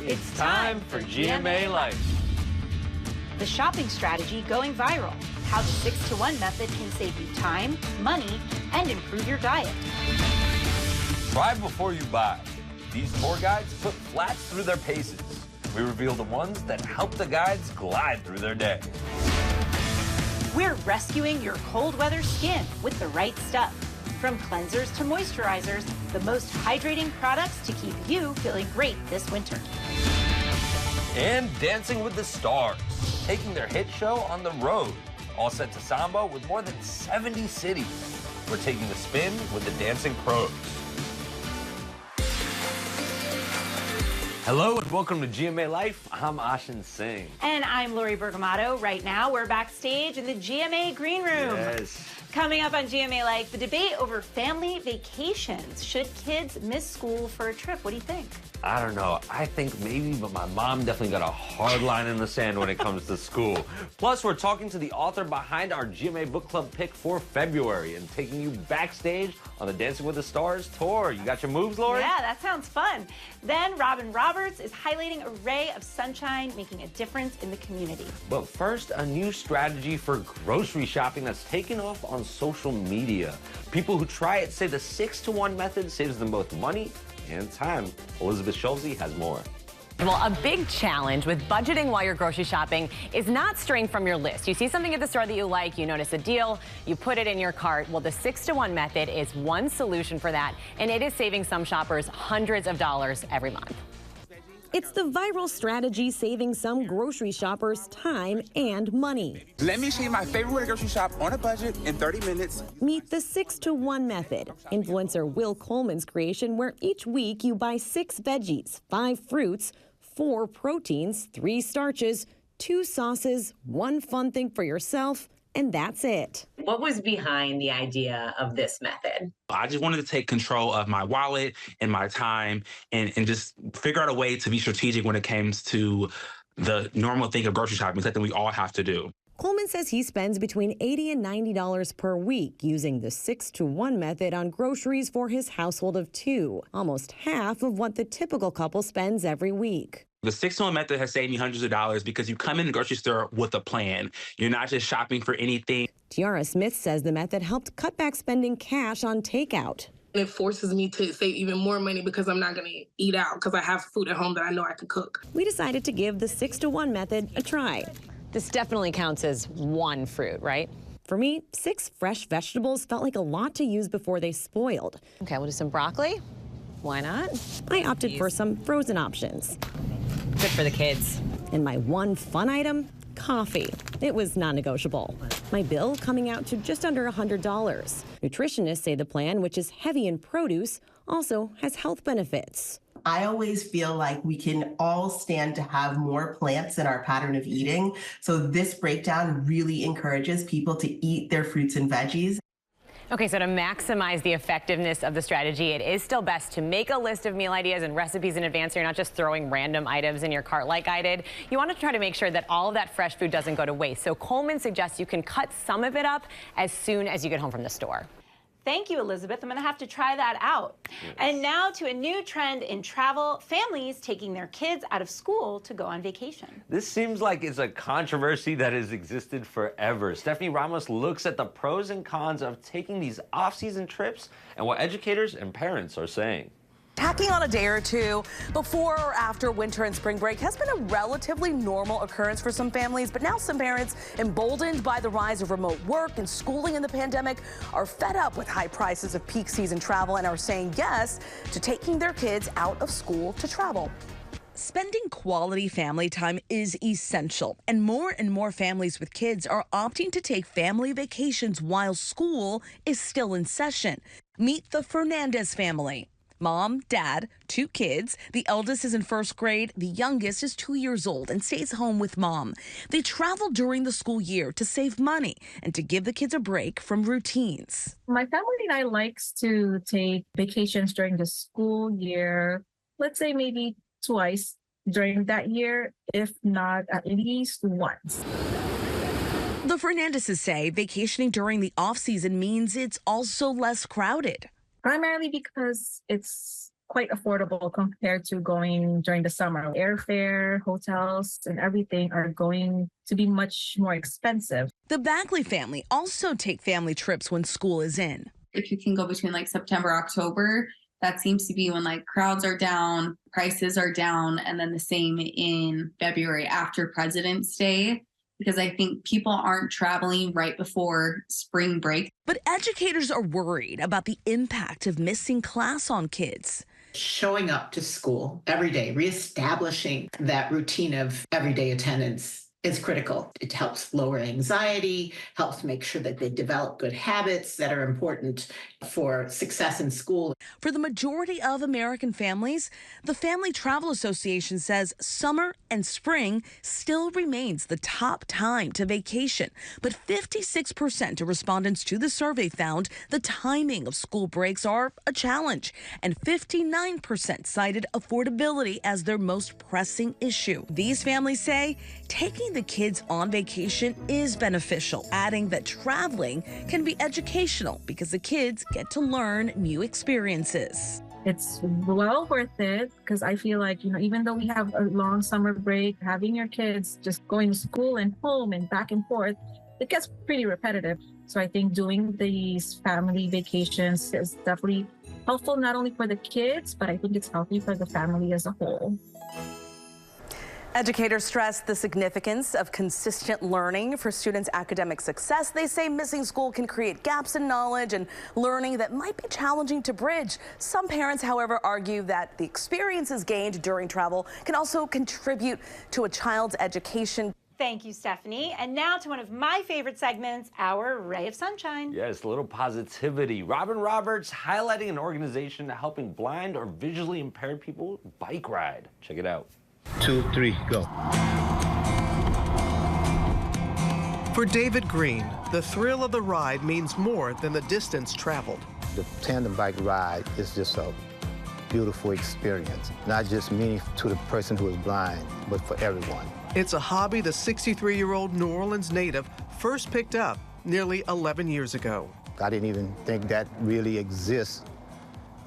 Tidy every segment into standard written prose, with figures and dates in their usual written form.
It's time for GMA Life. The shopping strategy going viral. How the 6-to-1 method can save you time, money, and improve your diet. Try before you buy. These tour guides put flats through their paces. We reveal the ones that help the guides glide through their day. We're rescuing your cold weather skin with the right stuff. From cleansers to moisturizers, the most hydrating products to keep you feeling great this winter. And Dancing with the Stars, taking their hit show on the road. All set to samba with more than 70 cities. We're taking a spin with the Dancing Pros. Hello and welcome to GMA Life. I'm Ashin Singh. And I'm Lori Bergamato. Right now, we're backstage in the GMA Green Room. Yes. Coming up on GMA Life, the debate over family vacations. Should kids miss school for a trip? What do you think? I don't know. I think maybe, but my mom definitely got a hard line in the sand when it comes to school. Plus, we're talking to the author behind our GMA Book Club pick for February and taking you backstage on the Dancing with the Stars tour. You got your moves, Lori? Yeah, that sounds fun. Then Robin Roberts is highlighting a ray of sunshine, making a difference in the community. But first, a new strategy for grocery shopping that's taken off on social media. People who try it say the 6-to-1 method saves them both money and time. Elizabeth Schulze has more. Well, a big challenge with budgeting while you're grocery shopping is not straying from your list. You see something at the store that you like, you notice a deal, you put it in your cart. Well, the 6-to-1 method is one solution for that, and it is saving some shoppers hundreds of dollars every month. It's the viral strategy saving some grocery shoppers time and money. Let me show you my favorite way to grocery shop on a budget in 30 minutes. Meet the 6-to-1 method, influencer Will Coleman's creation, where each week you buy 6 veggies, 5 fruits, 4 proteins, 3 starches, 2 sauces, 1 fun thing for yourself, and that's it. What was behind the idea of this method? I just wanted to take control of my wallet and my time and just figure out a way to be strategic when it comes to the normal thing of grocery shopping, something we all have to do. Coleman says he spends between $80 and $90 per week using the 6-to-1 method on groceries for his household of 2, almost half of what the typical couple spends every week. The 6-to-1 method has saved me hundreds of dollars because you come in the grocery store with a plan. You're not just shopping for anything. Tiara Smith says the method helped cut back spending cash on takeout. It forces me to save even more money because I'm not going to eat out because I have food at home that I know I can cook. We decided to give the 6-to-1 method a try. This definitely counts as one fruit, right? For me, 6 fresh vegetables felt like a lot to use before they spoiled. Okay, we'll do some broccoli. Why not? I opted for some frozen options. Good for the kids. And my one fun item, coffee. It was non-negotiable. My bill coming out to just under $100. Nutritionists say the plan, which is heavy in produce, also has health benefits. I always feel like we can all stand to have more plants in our pattern of eating. So this breakdown really encourages people to eat their fruits and veggies. Okay, so to maximize the effectiveness of the strategy, it is still best to make a list of meal ideas and recipes in advance so you're not just throwing random items in your cart like I did. You want to try to make sure that all of that fresh food doesn't go to waste. So Coleman suggests you can cut some of it up as soon as you get home from the store. Thank you, Elizabeth. I'm going to have to try that out. Yes. And now to a new trend in travel, families taking their kids out of school to go on vacation. This seems like it's a controversy that has existed forever. Stephanie Ramos looks at the pros and cons of taking these off-season trips and what educators and parents are saying. Tacking on a day or two before or after winter and spring break has been a relatively normal occurrence for some families, but now some parents, emboldened by the rise of remote work and schooling in the pandemic, are fed up with high prices of peak season travel and are saying yes to taking their kids out of school to travel. Spending quality family time is essential, and more families with kids are opting to take family vacations while school is still in session. Meet the Fernandez family. Mom, dad, 2 kids. The eldest is in 1st grade. The youngest is 2 years old and stays home with mom. They travel during the school year to save money and to give the kids a break from routines. My family and I likes to take vacations during the school year, let's say maybe twice during that year, if not at least once. The Fernandezes say vacationing during the off-season means it's also less crowded. Primarily because it's quite affordable compared to going during the summer. Airfare, hotels, and everything are going to be much more expensive. The Backley family also take family trips when school is in. If you can go between like September, October, that seems to be when like crowds are down, prices are down, and then the same in February after President's Day, because I think people aren't traveling right before spring break. But educators are worried about the impact of missing class on kids. Showing up to school every day, reestablishing that routine of everyday attendance is critical. It helps lower anxiety, helps make sure that they develop good habits that are important for success in school. For the majority of American families, the Family Travel Association says summer and spring still remains the top time to vacation. But 56% of respondents to the survey found the timing of school breaks are a challenge, and 59% cited affordability as their most pressing issue. These families say taking the kids on vacation is beneficial, adding that traveling can be educational because the kids get to learn new experiences. It's well worth it because I feel like, even though we have a long summer break, having your kids just going to school and home and back and forth, it gets pretty repetitive. So I think doing these family vacations is definitely helpful, not only for the kids, but I think it's healthy for the family as a whole. Educators stress the significance of consistent learning for students' academic success. They say missing school can create gaps in knowledge and learning that might be challenging to bridge. Some parents, however, argue that the experiences gained during travel can also contribute to a child's education. Thank you, Stephanie. And now to one of my favorite segments, our Ray of Sunshine. Yes, a little positivity. Robin Roberts highlighting an organization helping blind or visually impaired people bike ride. Check it out. 2, 3, go. For David Green, the thrill of the ride means more than the distance traveled. The tandem bike ride is just a beautiful experience, not just meaningful to the person who is blind, but for everyone. It's a hobby the 63-year-old New Orleans native first picked up nearly 11 years ago. I didn't even think that really exists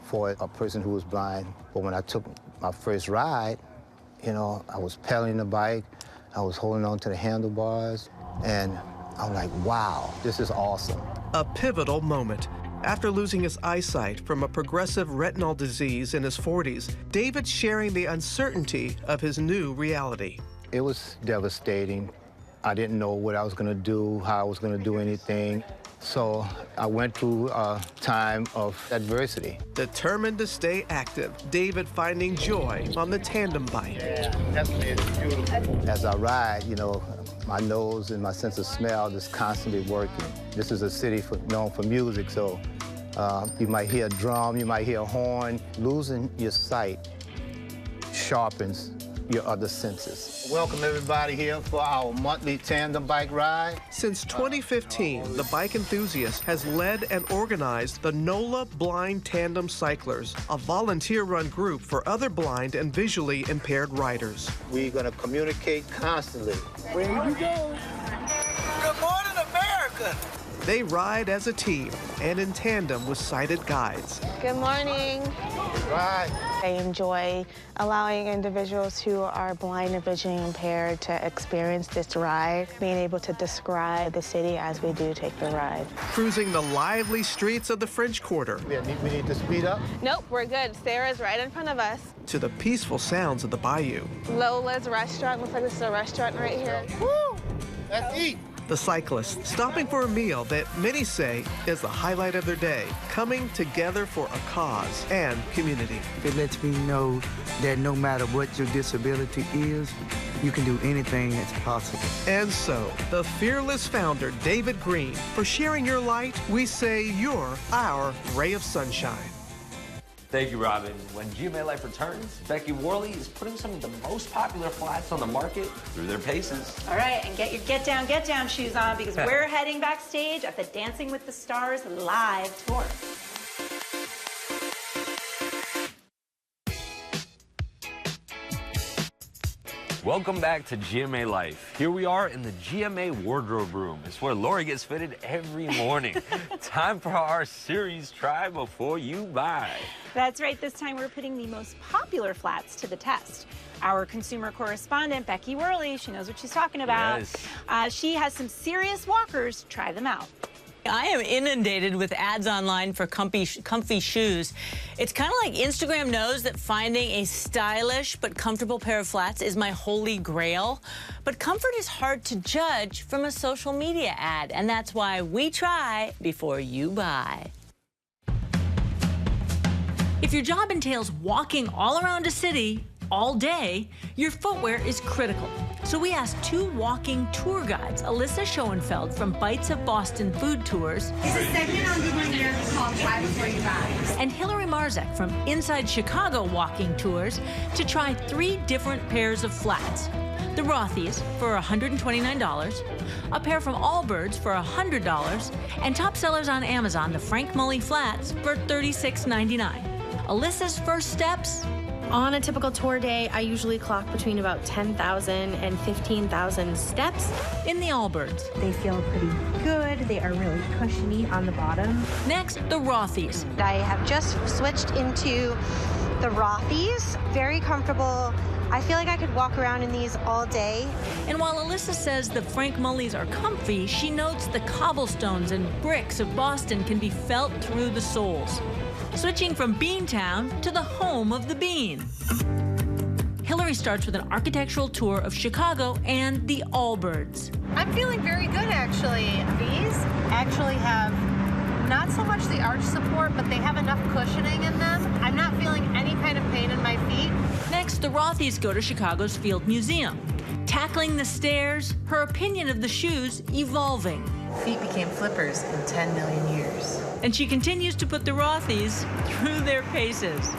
for a person who was blind. But when I took my first ride, I was pedaling the bike, I was holding on to the handlebars, and I'm like, wow, this is awesome. A pivotal moment. After losing his eyesight from a progressive retinal disease in his 40s, David's sharing the uncertainty of his new reality. It was devastating. I didn't know what I was going to do, how I was going to do anything. So I went through a time of adversity. Determined to stay active, David finding joy on the tandem bike. Yeah, definitely, it's beautiful. As I ride, my nose and my sense of smell is constantly working. This is a city known for music, so you might hear a drum, you might hear a horn. Losing your sight sharpens your other senses. Welcome everybody here for our monthly tandem bike ride. Since 2015, the bike enthusiast has led and organized the NOLA Blind Tandem Cyclers, a volunteer-run group for other blind and visually impaired riders. We're gonna communicate constantly. Where you go? Good morning, America. They ride as a team and in tandem with sighted guides. Good morning. Right. I enjoy allowing individuals who are blind and visually impaired to experience this ride, being able to describe the city as we do take the ride. Cruising the lively streets of the French Quarter. We need to speed up? Nope, we're good. Sarah's right in front of us. To the peaceful sounds of the bayou. Lola's restaurant. Looks like this is a restaurant right here. Woo! Let's eat. The cyclists stopping for a meal that many say is the highlight of their day, coming together for a cause and community. It lets me know that no matter what your disability is, you can do anything that's possible. And so, the fearless founder, David Green, for sharing your light, we say you're our ray of sunshine. Thank you, Robin. When GMA Life returns, Becky Worley is putting some of the most popular flats on the market through their paces. All right, and get your get down shoes on because we're heading backstage at the Dancing with the Stars live tour. Welcome back to GMA Life. Here we are in the GMA wardrobe room. It's where Lori gets fitted every morning. Time for our series Try Before You Buy. That's right. This time we're putting the most popular flats to the test. Our consumer correspondent, Becky Worley, she knows what she's talking about. Yes. She has some serious walkers. Try them out. I am inundated with ads online for comfy shoes. It's kind of like Instagram knows that finding a stylish but comfortable pair of flats is my holy grail. But comfort is hard to judge from a social media ad, and that's why we try before you buy. If your job entails walking all around a city all day, your footwear is critical. So we asked two walking tour guides, Alyssa Schoenfeld from Bites of Boston Food Tours, It's a segment on Good Year called Try Before You Buy. and Hillary Marzek from Inside Chicago Walking Tours to try 3 different pairs of flats. The Rothy's for $129, a pair from Allbirds for $100, and top sellers on Amazon, the Frank Mulley flats for $36.99. Alyssa's first steps? On a typical tour day, I usually clock between about 10,000 and 15,000 steps. In the Allbirds. They feel pretty good. They are really cushiony on the bottom. Next, the Rothy's. I have just switched into the Rothy's. Very comfortable. I feel like I could walk around in these all day. And while Alyssa says the Frank Mulleys are comfy, she notes the cobblestones and bricks of Boston can be felt through the soles. Switching from Beantown to the home of the bean. Hillary starts with an architectural tour of Chicago and the Allbirds. I'm feeling very good, actually. These actually have not so much the arch support, but they have enough cushioning in them. I'm not feeling any kind of pain in my feet. Next, the Rothy's go to Chicago's Field Museum. Tackling the stairs, her opinion of the shoes evolving. Feet became flippers in 10 million years. And she continues to put the Rothy's through their paces.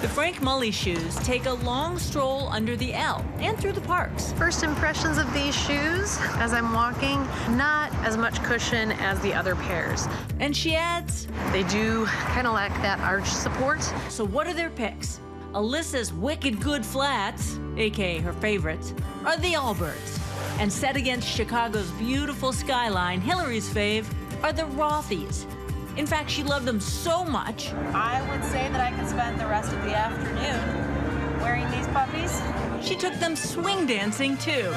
The Frank Mulley shoes take a long stroll under the L and through the parks. First impressions of these shoes as I'm walking, not as much cushion as the other pairs. And she adds, they do kind of lack that arch support. So what are their picks? Alyssa's wicked good flats, aka her favorites, are the Allbirds. And set against Chicago's beautiful skyline, Hillary's fave, are the Rothy's. In fact, she loved them so much. I would say that I could spend the rest of the afternoon wearing these puppies. She took them swing dancing too.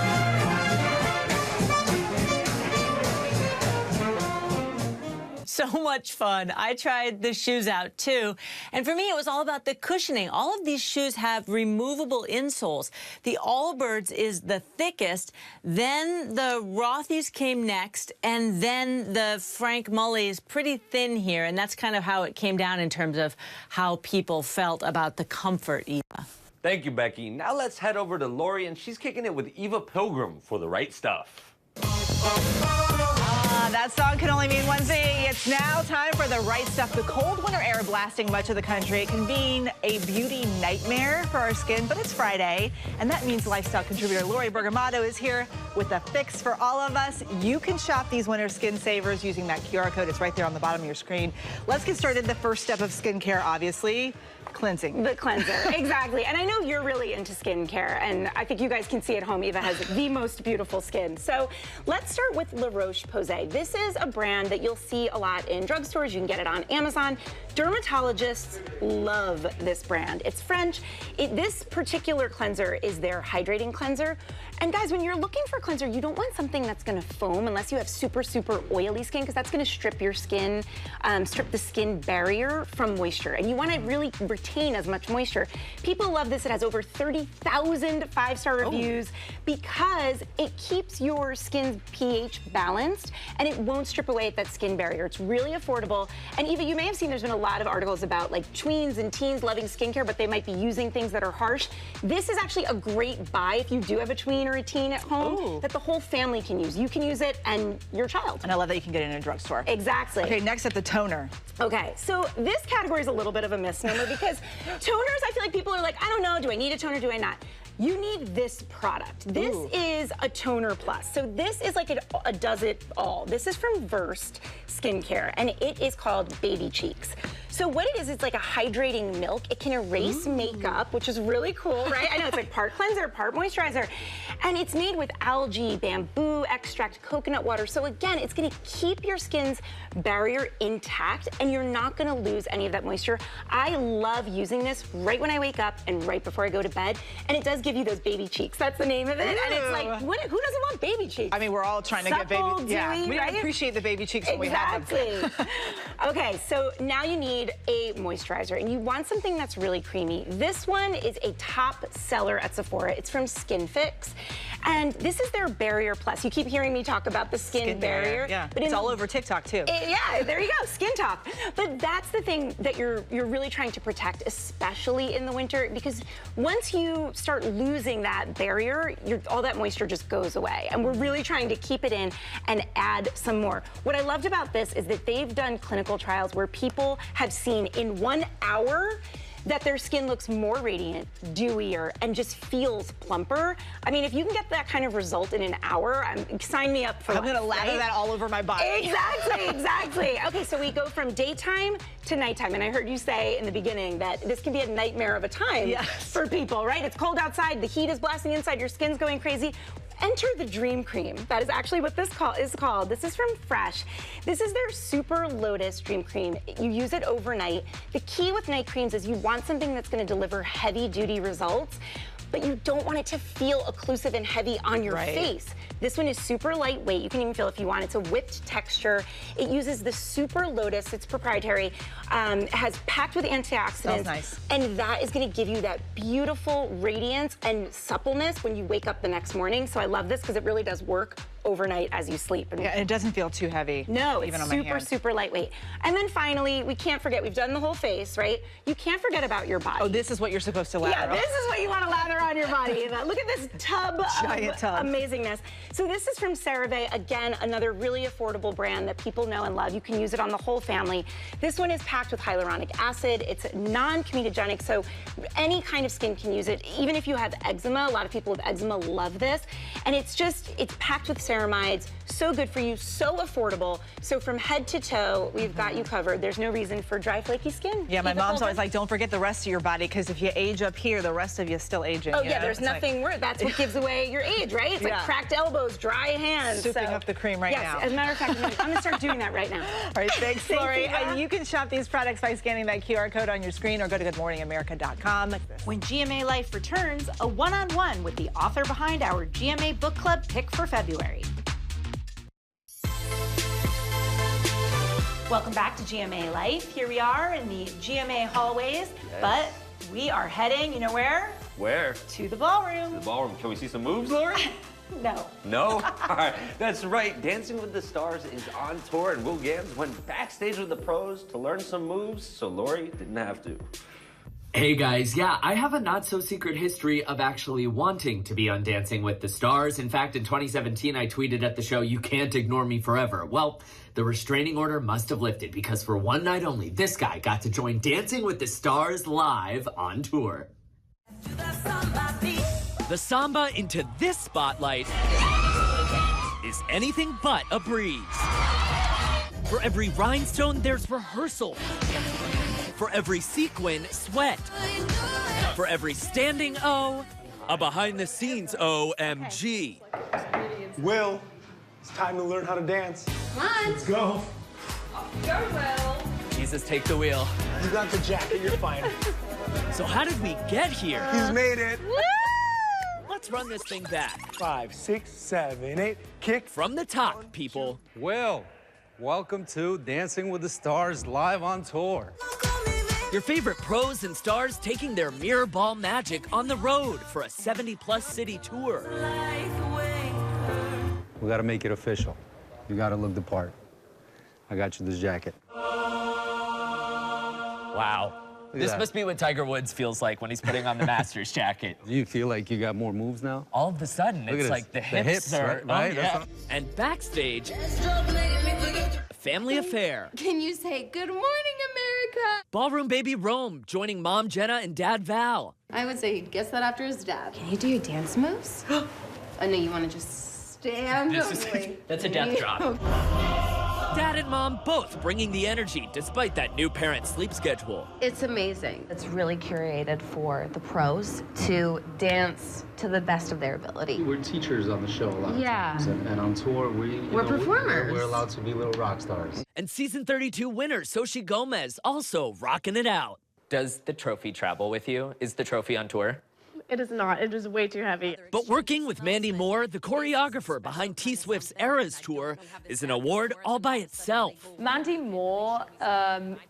So much fun. I tried the shoes out too. And for me, it was all about the cushioning. All of these shoes have removable insoles. The Allbirds is the thickest, then the Rothy's came next, and then the Frank Mulley is pretty thin here. And that's kind of how it came down in terms of how people felt about the comfort, Eva. Thank you, Becky. Now let's head over to Lori, and she's kicking it with Eva Pilgrim for The Right Stuff. That song can only mean one thing. It's now time for The Right Stuff. The cold winter air blasting much of the country can mean a beauty nightmare for our skin, but it's Friday, and that means lifestyle contributor Lori Bergamato is here with a fix for all of us. You can shop these winter skin savers using that QR code. It's right there on the bottom of your screen. Let's get started. The first step of skincare, obviously, cleansing. The cleanser, exactly. And I know you're really into skincare, and I think you guys can see at home, Eva has the most beautiful skin. So let's start with La Roche-Posay. This is a brand that you'll see a lot in drugstores. You can get it on Amazon. Dermatologists love this brand. It's French. This particular cleanser is their hydrating cleanser. And guys, when you're looking for a cleanser, you don't want something that's gonna foam unless you have super, super oily skin, because that's gonna strip your skin, strip the skin barrier from moisture. And you wanna really retain as much moisture. People love this. It has over 30,000 5-star reviews because it keeps your skin's pH balanced and it won't strip away at that skin barrier. It's really affordable. And Eva, you may have seen there's been a lot of articles about like tweens and teens loving skincare, but they might be using things that are harsh. This is actually a great buy if you do have a tween or a teen at home that the whole family can use. You can use it and your child. And I love that you can get it in a drugstore. Exactly. Okay, next at the toner. Okay, so this category is a little bit of a misnomer because toners, I feel like people are like, I don't know, do I need a toner, do I not? You need this product. This is a toner plus. So this is like a does it all. This is from Versed Skincare, and it is called Baby Cheeks. So what it is, it's like a hydrating milk. It can erase makeup, which is really cool, right? I know it's like part cleanser, part moisturizer. And it's made with algae, bamboo extract, coconut water. So again, it's gonna keep your skin's barrier intact and you're not gonna lose any of that moisture. I love using this right when I wake up and right before I go to bed. And it does give you those baby cheeks. That's the name of it. And it's like, who doesn't want baby cheeks? I mean, we're all trying to get baby. Dewy, We right? appreciate the baby cheeks when we have them. Exactly. Okay, so now you need a moisturizer and you want something that's really creamy. This one is a top seller at Sephora. It's from Skin Fix. And this is their Barrier Plus. You keep hearing me talk about the skin barrier. Yeah, but it's all over TikTok too. Yeah, there you go, Skin Talk. But that's the thing that you're really trying to protect, especially in the winter, because once you start losing that barrier, all that moisture just goes away. And we're really trying to keep it in and add some more. What I loved about this is that they've done clinical trials where people have seen in 1 hour that their skin looks more radiant, dewier, and just feels plumper. I mean, if you can get that kind of result in an hour, sign me up for I'm gonna lather that all over my body. Exactly, exactly. Okay, so we go from daytime to nighttime, and I heard you say in the beginning that this can be a nightmare of a time for people, right? It's cold outside, the heat is blasting inside, your skin's going crazy. Enter the Dream Cream. That is actually what this is called. This is from Fresh. This is their Super Lotus Dream Cream. You use it overnight. The key with night creams is you want something that's going to deliver heavy-duty results, but you don't want it to feel occlusive and heavy on your face. This one is super lightweight. You can even feel if you want. It's a whipped texture. It uses the Super Lotus. It's proprietary. It has packed with antioxidants. Smells nice. And that is going to give you that beautiful radiance and suppleness when you wake up the next morning. So I love this because it really does work overnight as you sleep. And yeah, and it doesn't feel too heavy. No, even it's on my super, hands. super lightweight. And then finally, we can't forget, we've done the whole face, right? You can't forget about your body. Oh, this is what you're supposed to lather. Yeah, this is what you want to lather on your body. Look at this tub Giant of tub. amazingness. So this is from CeraVe. Again, another really affordable brand that people know and love. You can use it on the whole family. This one is packed with hyaluronic acid. It's non-comedogenic, so any kind of skin can use it. Even if you have eczema, a lot of people with eczema love this. And it's packed with ceramides. So good for you, so affordable. So from head to toe, we've got you covered. There's no reason for dry, flaky skin. Yeah, my Keep it mom's golden. always like, don't forget the rest of your body, because if you age up here, the rest of you is still aging. Oh you yeah, know? there's It's nothing worse. That's what gives away your age, right? It's like cracked elbows, dry hands. Souping up the cream right now. Yes, as a matter of fact, I'm gonna start doing that right now. All right, thanks, Thank Lori. you, And you can shop these products by scanning that QR code on your screen or go to goodmorningamerica.com. When GMA Life returns, a one-on-one with the author behind our GMA Book Club pick for February. Welcome back to GMA Life. Here we are in the GMA hallways, but we are heading, you know where? Where? To the ballroom. The ballroom. Can we see some moves, Lori? No. No? All right, that's right. Dancing with the Stars is on tour, and Will Gams went backstage with the pros to learn some moves, so Lori didn't have to. Hey guys, yeah, I have a not-so-secret history of actually wanting to be on Dancing with the Stars. In fact, in 2017, I tweeted at the show, "You can't ignore me forever." Well, the restraining order must have lifted, because for one night only, this guy got to join Dancing with the Stars live on tour. The samba into this spotlight is anything but a breeze. For every rhinestone, there's rehearsal. For every sequin, sweat. For every standing O, a behind-the-scenes OMG. Will, it's time to learn how to dance. Come on. Let's go. Go, Will. Jesus, take the wheel. You got the jacket, you're fine. So how did we get here? He's made it. Let's run this thing back. 5, 6, 7, 8, kick. From the top, people. Will, welcome to Dancing with the Stars live on tour. Your favorite pros and stars taking their mirror ball magic on the road for a 70-plus city tour. We gotta make it official. You gotta look the part. I got you this jacket. Wow. This that. must be what Tiger Woods feels like when he's putting on the Masters jacket. Do you feel like you got more moves now? All of a sudden, Look at it's this. like the hips are... right? Oh, That's yeah. not- And backstage, a family affair. Can you say good morning, America? Ballroom baby Rome joining mom Jenna and dad Val. I would say he'd guess that after his dad. Can you do your dance moves? I know you want to just stand. That's a death drop. Dad and Mom both bringing the energy despite that new parent sleep schedule. It's amazing. It's really curated for the pros to dance to the best of their ability. We're teachers on the show a lot of times, and on tour we're performers. We're allowed to be little rock stars. And season 32 winner Xochitl Gomez also rocking it out. Does the trophy travel with you? Is the trophy on tour? It is not. It is way too heavy. But working with Mandy Moore, the choreographer behind T-Swift's Eras tour, is an award all by itself. Mandy Moore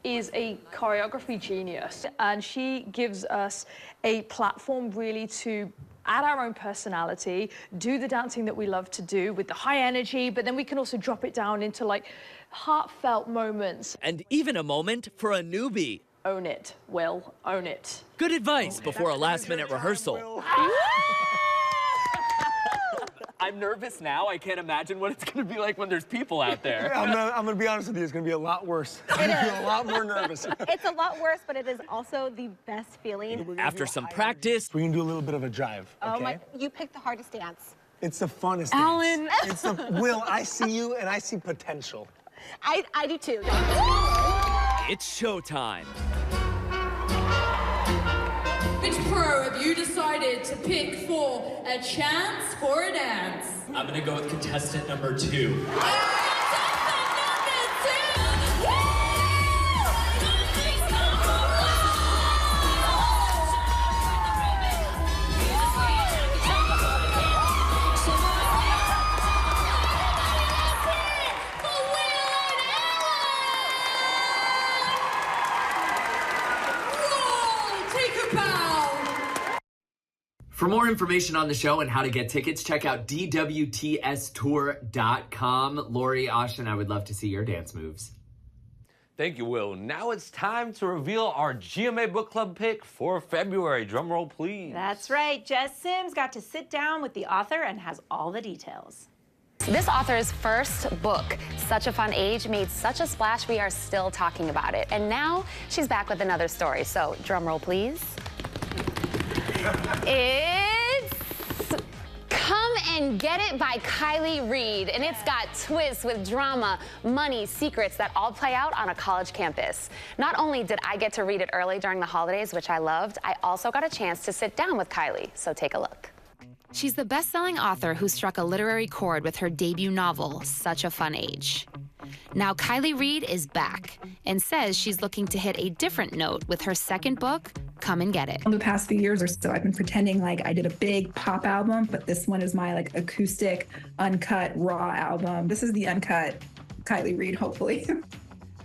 is a choreography genius, and she gives us a platform really to add our own personality, do the dancing that we love to do with the high energy, but then we can also drop it down into like heartfelt moments. And even a moment for a newbie. Own it, Will, own it. Good advice before a last-minute rehearsal. I'm nervous now. I can't imagine what it's going to be like when there's people out there. I'm gonna be honest with you, it's gonna be a lot worse. I'm gonna feel a lot more nervous. It's a lot worse, but it is also the best feeling. After some practice, we can do a little bit of a jive. Oh okay? my, you picked the hardest dance. It's the funnest Alan. dance. It's the, Will, I see you and I see potential. I do too. It's showtime. Which pro have you decided to pick for a chance for a dance? I'm gonna go with contestant number 2. For more information on the show and how to get tickets, check out DWTStour.com. Lori, Austin, I would love to see your dance moves. Thank you, Will. Now it's time to reveal our GMA Book Club pick for February. Drum roll, please. That's right. Jess Sims got to sit down with the author and has all the details. This author's first book, Such a Fun Age, made such a splash we are still talking about it. And now she's back with another story. So drum roll, please. It's Come and Get It by Kiley Reid, and it's got twists with drama, money, secrets that all play out on a college campus. Not only did I get to read it early during the holidays, which I loved, I also got a chance to sit down with Kiley, so take a look. She's the best-selling author who struck a literary chord with her debut novel, Such a Fun Age. Now Kiley Reid is back and says she's looking to hit a different note with her second book, Come and Get It. The past few years or so, I've been pretending like I did a big pop album, but this one is my like acoustic, uncut, raw album. This is the uncut Kiley Reid, hopefully.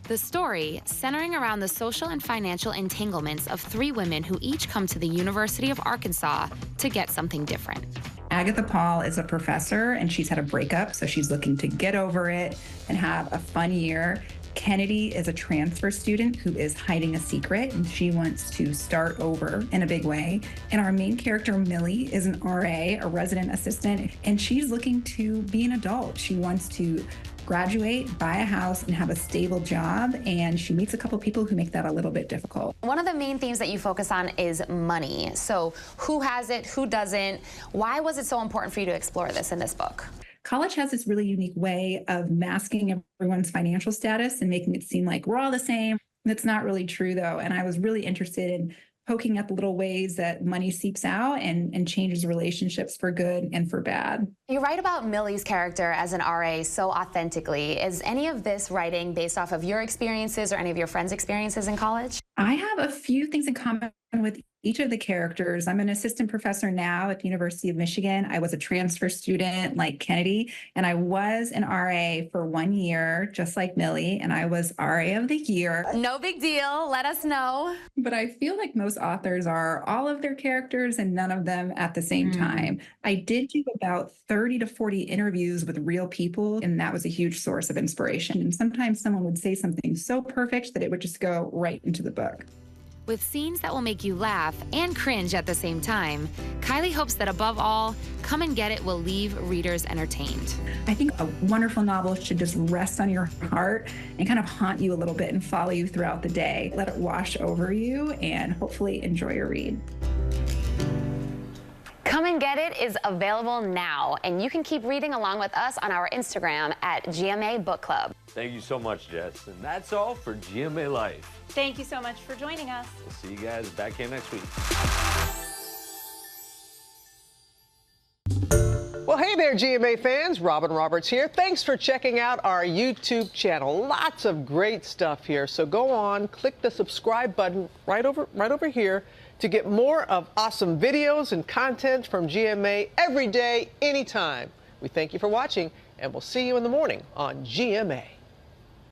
The story, centering around the social and financial entanglements of 3 women who each come to the University of Arkansas to get something different. Agatha Paul is a professor, and she's had a breakup, so she's looking to get over it and have a fun year. Kennedy is a transfer student who is hiding a secret, and she wants to start over in a big way. And our main character, Millie, is an RA, a resident assistant, and she's looking to be an adult. She wants to graduate, buy a house, and have a stable job, and she meets a couple people who make that a little bit difficult. One of the main themes that you focus on is money. So who has it, who doesn't? Why was it so important for you to explore this in this book? College has this really unique way of masking everyone's financial status and making it seem like we're all the same. That's not really true, though, and I was really interested in poking at the little ways that money seeps out and changes relationships for good and for bad. You write about Millie's character as an RA so authentically. Is any of this writing based off of your experiences or any of your friends' experiences in college? I have a few things in common with each of the characters. I'm an assistant professor now at the University of Michigan. I was a transfer student like Kennedy, and I was an RA for 1 year, just like Millie, and I was RA of the year. No big deal. Let us know. But I feel like most authors are all of their characters and none of them at the same time. I did do about 30 to 40 interviews with real people, and that was a huge source of inspiration. And sometimes someone would say something so perfect that it would just go right into the book. With scenes that will make you laugh and cringe at the same time, Kiley hopes that above all, Come and Get It will leave readers entertained. I think a wonderful novel should just rest on your heart and kind of haunt you a little bit and follow you throughout the day. Let it wash over you and hopefully enjoy your read. Come and Get It is available now, and you can keep reading along with us on our Instagram at GMA Book Club. Thank you so much, Jess. And that's all for GMA Life. Thank you so much for joining us. We'll see you guys back here next week. Well, hey there, GMA fans. Robin Roberts here. Thanks for checking out our YouTube channel. Lots of great stuff here. So go on, click the subscribe button right over here to get more of awesome videos and content from GMA every day, anytime. We thank you for watching, and we'll see you in the morning on GMA.